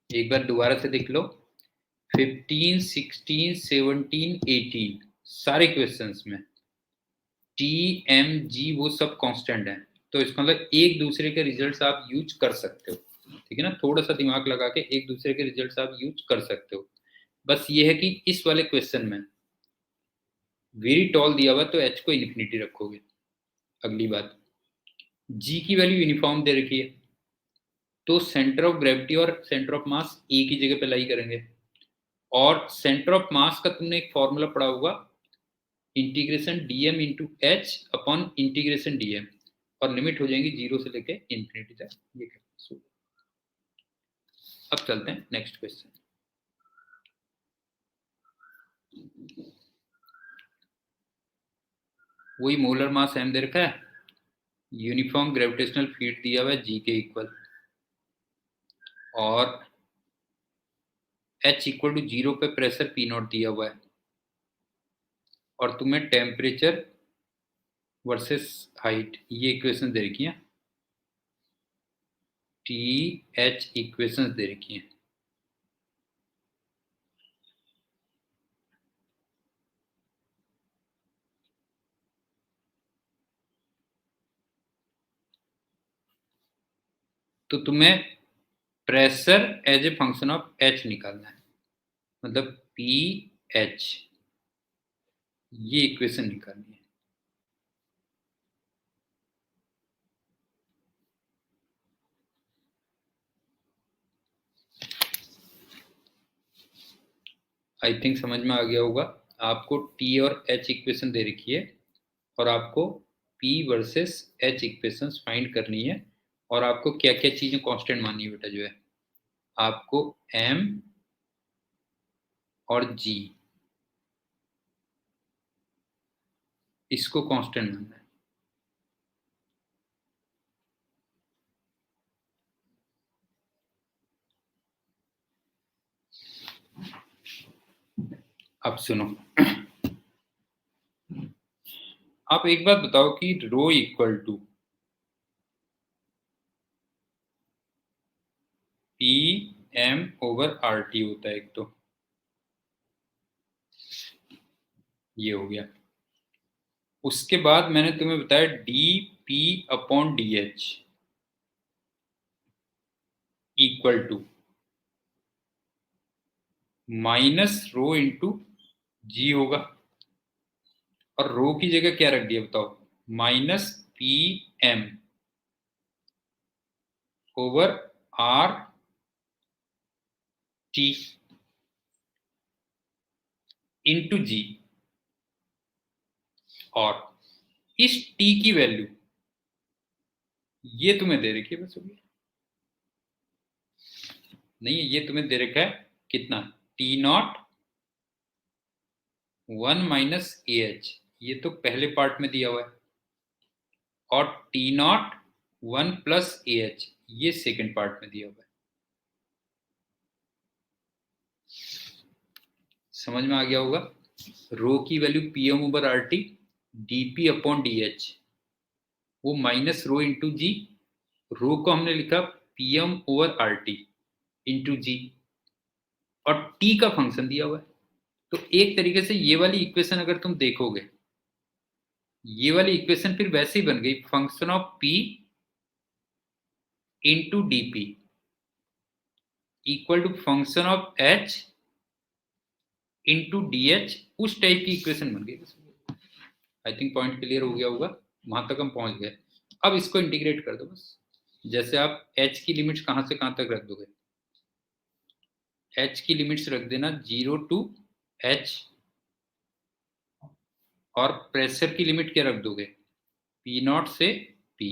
एक बार दोबारा से देख लो। 15, 16, 17, 18 सारे क्वेश्चंस में टी एम जी वो सब कांस्टेंट है, तो इसका मतलब एक दूसरे के रिजल्ट्स आप यूज कर सकते हो, ठीक है ना, थोड़ा सा दिमाग लगा के एक दूसरे के रिजल्ट्स आप यूज कर सकते हो। बस ये है कि इस वाले क्वेश्चन में वेरी टॉल दिया हुआ तो एच को इन्फिनिटी रखोगे। अगली बात, जी की वैल्यू यूनिफॉर्म दे रखी है, तो सेंटर ऑफ ग्रेविटी और सेंटर ऑफ मास एक ही जगह पे लाई करेंगे, और सेंटर ऑफ मास का तुमने एक फॉर्मूला पढ़ा होगा, integration DM into H upon integration DM, और लिमिट हो जाएंगी 0 से लेके इन्फिनिटी तक। ये कर, अब चलते हैं नेक्स्ट क्वेश्चन। वही मोलर मास एम दे रखा है, यूनिफॉर्म ग्रेविटेशनल फील्ड दिया हुआ है जी के इक्वल, और एच इक्वल टू 0 पे प्रेशर पी नॉट दिया हुआ है, और तुम्हें टेम्परेचर वर्सेस हाइट ये इक्वेशन दे रखी है, टी एच इक्वेशन दे रखी है। तो तुम्हें pressure as a function of H निकालना है, मतलब पी एच, ये इक्वेशन निकालनी है। आई थिंक समझ में आ गया होगा। आपको टी और एच इक्वेशन दे रखी है, और आपको P versus H equation find करनी है, और आपको क्या क्या चीजें कांस्टेंट माननी है बेटा, जो है आपको एम और जी इसको कांस्टेंट मानना है। अब सुनो, आप एक बात बताओ कि rho equal to P M over R T होता है, एक तो ये हो गया। उसके बाद मैंने तुम्हें बताया D P upon D H equal to minus rho into G होगा, और रो की जगह क्या रख दिया बताओ, minus P M over R T into G, और इस टी की वैल्यू ये तुम्हें दे रखी है, बस होगी नहीं है, ये तुम्हें दे रखा है कितना, T not 1 minus A H, ये तो पहले पार्ट में दिया हुआ है, और T not 1 plus A H ये सेकेंड पार्ट में दिया हुआ है। समझ में आ गया होगा। रो की value P M over R T D P upon D H, वो minus rho into G, rho को हमने लिखा P M over R T into G, और टी का फंक्शन दिया हुआ है। तो एक तरीके से ये वाली इक्वेशन अगर तुम देखोगे, ये वाली इक्वेशन फिर वैसे ही बन गई, function of P into dP equal to function of H into DH, उस टाइप की इक्वेशन बन गई। आई थिंक पॉइंट क्लियर हो गया होगा, वहां तक हम पहुंच गए। अब इसको इंटीग्रेट कर दो बस। जैसे आप H की लिमिट्स कहां से कहां तक रख दोगे, H की लिमिट्स रख देना 0 टू H, और प्रेशर की लिमिट क्या रख दोगे, P0 से P।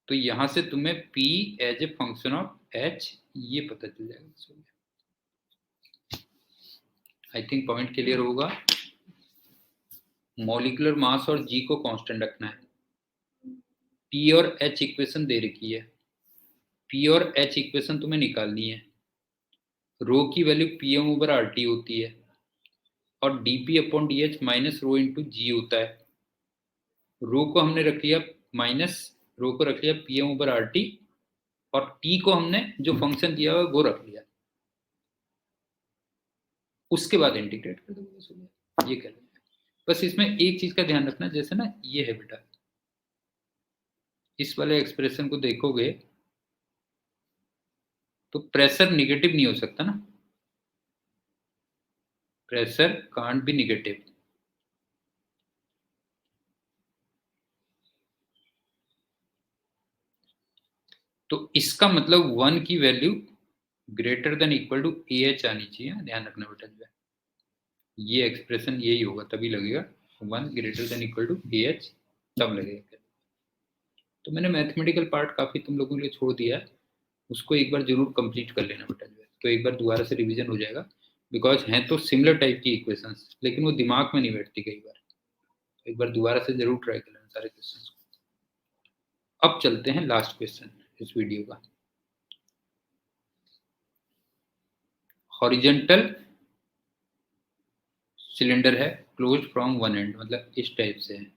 तो यहां से तुम्हें P as a function of H ये पता चल जाएगा। आई थिंक पॉइंट क्लियर होगा। मॉलिक्यूलर मास और G को कांस्टेंट रखना है। P और H इक्वेशन दे रखी है, P और H इक्वेशन तुम्हें निकालनी है। रो की वैल्यू Pm/RT होती है और dP/dH माइनस रो इंटू जी होता है। रो को हमने रख लिया माइनस, रो को रख लिया Pm/RT, और T को हमने जो फंक्शन दिया हुआ वो रख लिया। उसके बाद इंटीग्रेट कर दो, ये कर। बस इसमें एक चीज का ध्यान रखना, जैसे ना ये है बेटा, इस वाले एक्सप्रेशन को देखोगे तो प्रेशर निगेटिव नहीं हो सकता ना, प्रेशर कांट बी निगेटिव। तो इसका मतलब 1 की value greater than equal to AH आनी चाहिए, ध्यान रखना बेटा। जो है ये एक्सप्रेशन यही होगा, तभी लगेगा 1 greater than equal to AH, तब लगेगा। तो मैंने मैथमेटिकल पार्ट काफी तुम लोगों के लिए छोड़ दिया है, उसको एक बार जरूर कंप्लीट कर लेना बेटा। जो है तो एक बार दोबारा से रिवीजन हो जाएगा, बिकॉज हैं तो सिमिलर टाइप की इक्वेशंस, लेकिन वो दिमाग में नहीं बैठती कई बार। एक बार दोबारा से जरूर ट्राई कर लेना सारे क्वेश्चंस को। अब चलते हैं लास्ट क्वेश्चन इस वीडियो का। हॉरिजेंटल सिलेंडर है, क्लोज फ्रॉम वन एंड, मतलब इस टाइप से है।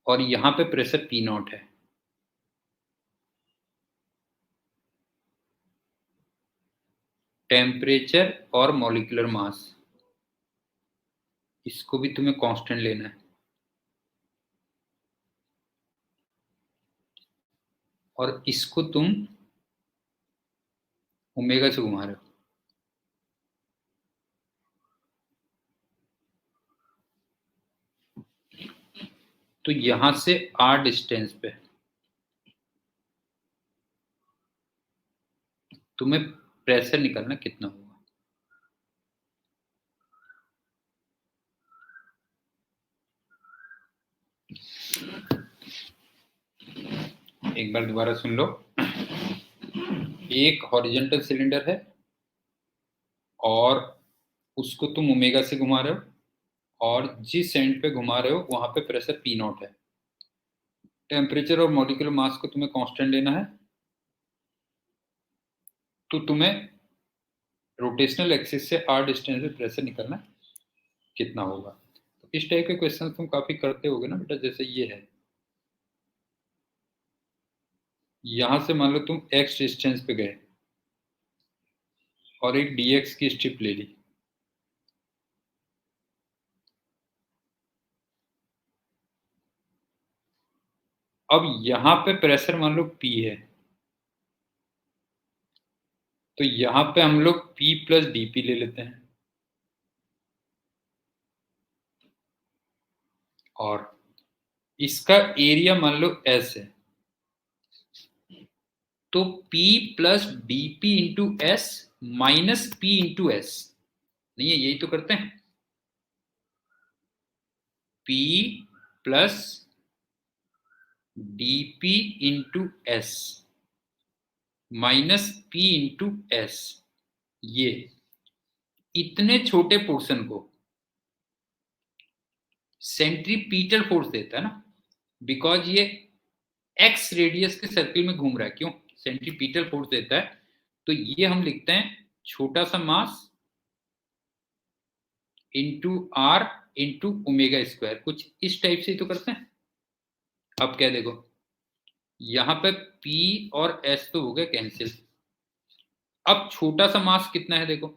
और यहां पे प्रेशर P0 है। टेम्परेचर और मॉलिक्यूलर मास, इसको भी तुम्हें कांस्टेंट लेना है। और इसको तुम ओमेगा से घुमा रहे हो। तो यहां से R डिस्टेंस पे तुम्हें प्रेशर निकालना कितना होगा। एक बार दोबारा सुन लो। एक हॉरिजेंटल सिलेंडर है और उसको तुम ओमेगा से घुमा रहे हो, और जिस एंड पे घुमा रहे हो वहां पे प्रेशर P0 है। टेम्परेचर और मॉलिक्यूलर मास को तुम्हें कांस्टेंट लेना है। तो तुम्हें रोटेशनल एक्सिस से R डिस्टेंस पे प्रेशर निकालना कितना होगा। तो इस टाइप के क्वेश्चन तुम काफी करते होगे ना बेटा। जैसे ये है, यहां से मान लो तुम X डिस्टेंस पे गए और एक dx की स्ट्रिप ले ली। अब यहां पे प्रेशर मान लो P है, तो यहां पे हम लोग P प्लस dP ले लेते हैं, और इसका एरिया मान लो S है। तो P plus dP into S minus P into S, नहीं है, यही तो करते हैं। P plus dP into S minus P into S. ये इतने छोटे पोर्शन को सेंट्रीपिटल फोर्स देता है ना, बिकॉज ये एक्स रेडियस के सर्किल में घूम रहा है। क्यों सेंट्रीपिटल फोर्स देता है? तो ये हम लिखते हैं छोटा सा mass into R into omega square, कुछ इस टाइप से तो करते हैं। अब क्या देखो, यहां पे P और S तो हो गए कैंसिल, अब छोटा सा मास कितना है देखो,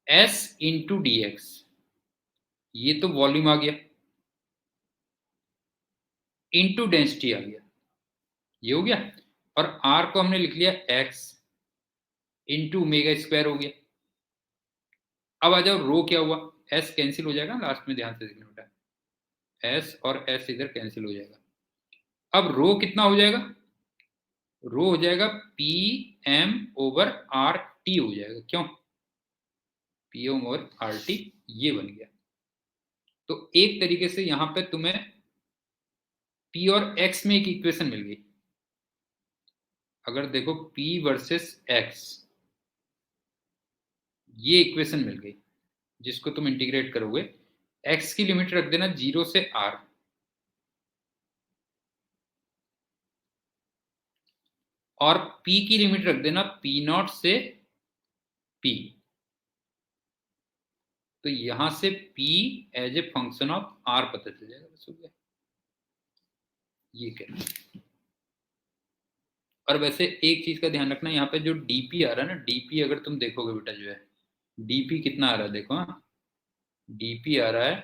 S इंटू डी एक्स, ये तो वॉल्यूम आ गया, इंटू डेंसिटी आ गया, ये हो गया। और R को हमने लिख लिया x इंटू ओमेगा स्क्वायर हो गया। अब आ जाओ रो क्या हुआ, S कैंसिल हो जाएगा लास्ट में, ध्यान से देखना बेटा, S और S इधर कैंसिल हो जाएगा। अब रो कितना हो जाएगा, रो हो जाएगा P M over R T हो जाएगा, क्यों, P M over R T, ये बन गया। तो एक तरीके से यहां पे तुम्हें P और X में एक इक्वेशन मिल गई। अगर देखो P वर्सेस X, ये इक्वेशन मिल गई जिसको तुम इंटीग्रेट करोगे, X की लिमिट रख देना 0 से R, और P की लिमिट रख देना P0 से P। तो यहां से P as a function of R पता चल जाएगा, बस हो गया, ये कहना। और वैसे एक चीज का ध्यान रखना, यहाँ पे जो dp आ रहा है ना, dp अगर तुम देखोगे बेटा जो है, dp कितना आ रहा है देखो, हाँ dp आ रहा है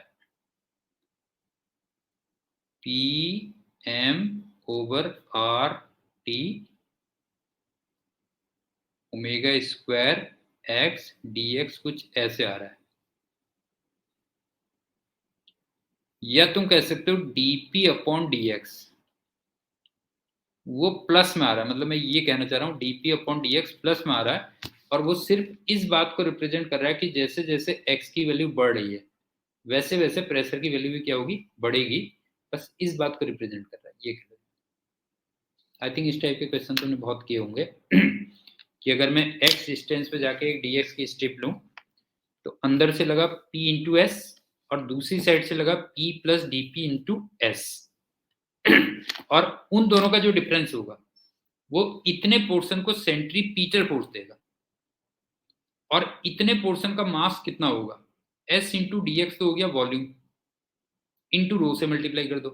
P M over R T omega square X D X, कुछ ऐसे आ रहा है। या तुम कह सकते हो dp अपॉन डी एक्स, वो प्लस में आ रहा है, मतलब मैं ये कहना चाह रहा हूँ dp upon D X plus में आ रहा है, और वो सिर्फ इस बात को रिप्रेजेंट कर रहा है कि जैसे जैसे x की वैल्यू बढ़ रही है वैसे वैसे प्रेशर की वैल्यू भी क्या होगी, बढ़ेगी, बस इस बात को रिप्रेजेंट कर रहा है, ये कह रहा है। आई थिंक इस टाइप के क्वेश्चन तुमने बहुत किए होंगे कि अगर मैं x डिस्टेंस पे जाके एक dx की स्टेप लूं, तो अंदर से लगा p इंटू एस, और दूसरी साइड से लगा p plus D P into S, और उन दोनों का जो डिफरेंस होगा वो इतने पोर्शन को सेंट्रीपीटल फोर्स देगा, और इतने पोर्शन का मास कितना होगा, s इंटू डी एक्स तो हो गया वॉल्यूम, इंटू रो से मल्टीप्लाई कर दो,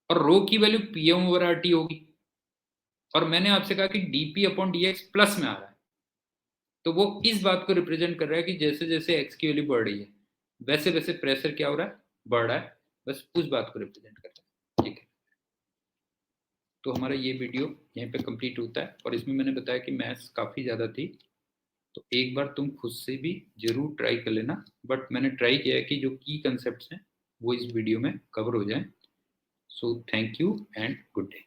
और रो की value P M over R T होगी, और मैंने आपसे कहा कि DP upon D X plus में आ रहा है, तो वो इस बात को रिप्रेजेंट कर रहा है कि जैसे जैसे एक्स की वैल्यू बढ़ रही है वैसे वैसे प्रेशर क्या हो रहा है, बढ़ रहा है, बस उस बात को रिप्रेजेंट कर रहा है, ठीक है। तो हमारा ये वीडियो यहीं पे कंप्लीट होता है, और इसमें मैंने बताया कि मैथ्स काफ़ी ज़्यादा थी, तो एक बार तुम खुद से भी जरूर ट्राई कर लेना, बट मैंने ट्राई किया है कि जो की कंसेप्ट हैं वो इस वीडियो में कवर हो जाए। So thank you and good day.